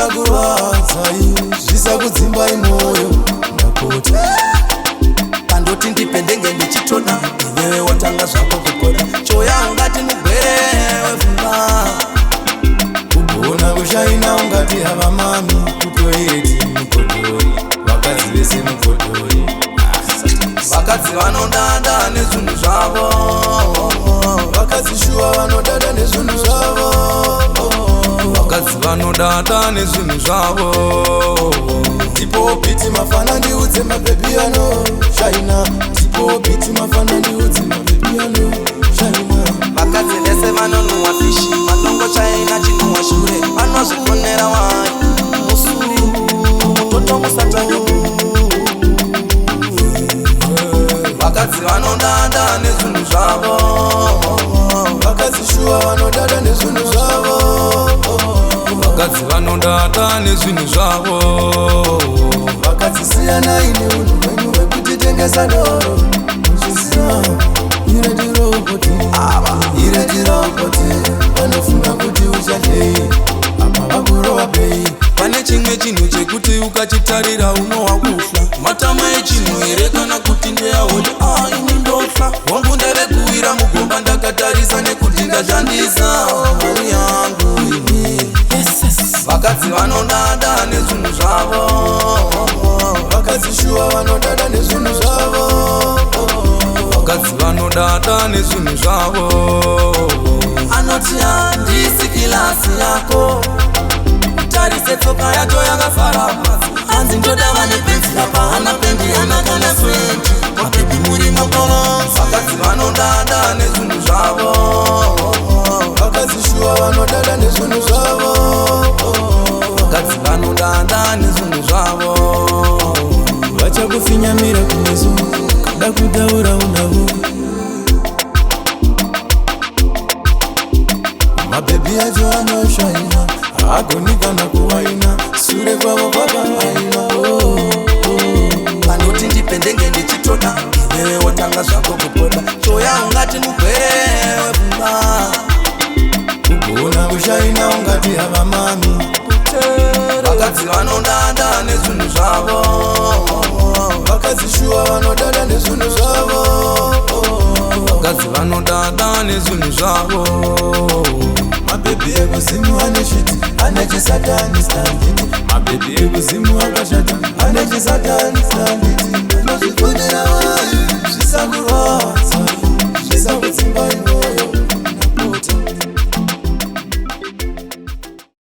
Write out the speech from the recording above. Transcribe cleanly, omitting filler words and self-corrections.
zvisakurwadzai zvisakudzimbai mwoyo ndapota pandoti ndipendenge ndichitona iwewe watanga zvako kukora choya ungati mugwerewe pfungwa kugona kushaina ungati hava mami kutoireti mugodhori vakadzi vese mugodhori vakadzi vanodada nezvinhu zvavo vakadzi shuwa vanodada nezvinhu zvavo vakadzi vanodada nezvinhu zvavo tipo biti mafana ndiudze mabhebi ano shaina tipo biti mafana ndiudze mabhebi ano shaina vakadzi vese vanonhuwa fishi matongo chaina chinhuwa shure vanozvikonera wai musuri mutoto musatanyo vakadzi vanodada nezvinhu zvavo vakadzi shuwa vanodada nezvinhu zvavo vakadzi vanodada nezvinhu zvavo vakadzi siyanai neunhu hwenyu hwekutitengesa doro muchiziva iretiroboti vanofunga kuti uchadei apa vakurova pei pane chimwe chinhu chekuti ukachitarira unowa kufa matama echinhu here kana kuti ndeyaholi ini ndofa wangu ndavekuwira mugomba ndakatarisa nekuti ndashandisa mari yangu ini vakadzi vanodada nezvinhu zvavo vakadzi shuwa vanodada nezvinhu zvavo vakadzi vanodada nezvinhu zvavo anoti handisi kilasi yako tarise tsoka yacho yakafara pasi hanzi ndoda vane penzi apa hana pendi yanakana swendi mabhebi muri mabalansi vakadzi vanodada nezvinhu zvavo vakadzi shuwa vanodada nezvinhu zvavo vakadzi vanodada nezvinhu zvavo vachakufinyamira kumeso kada kutaura unavo mabhebi acho anoshaina haagoni kana kuwaina sure kwavo kwakaaina panoti ndipendenge ndichitona iwewe watanga zvako kupota choya ungati mugwerewe pfungwa kugona kushaina ungati hava mami vakadzi vanodada nezvinhu zvavo vakadzi shuwa vanodada nezvinhu zvavo vakadzi vanodada nezvinhu zvavo mabhebi ekuzimu ane shiti ane chisatani standiti mabhebi ekuzimu akashata ane chisatani standiti nozvikonera wai zvisakurwadza zvisakudzimbai mwoyo ndapota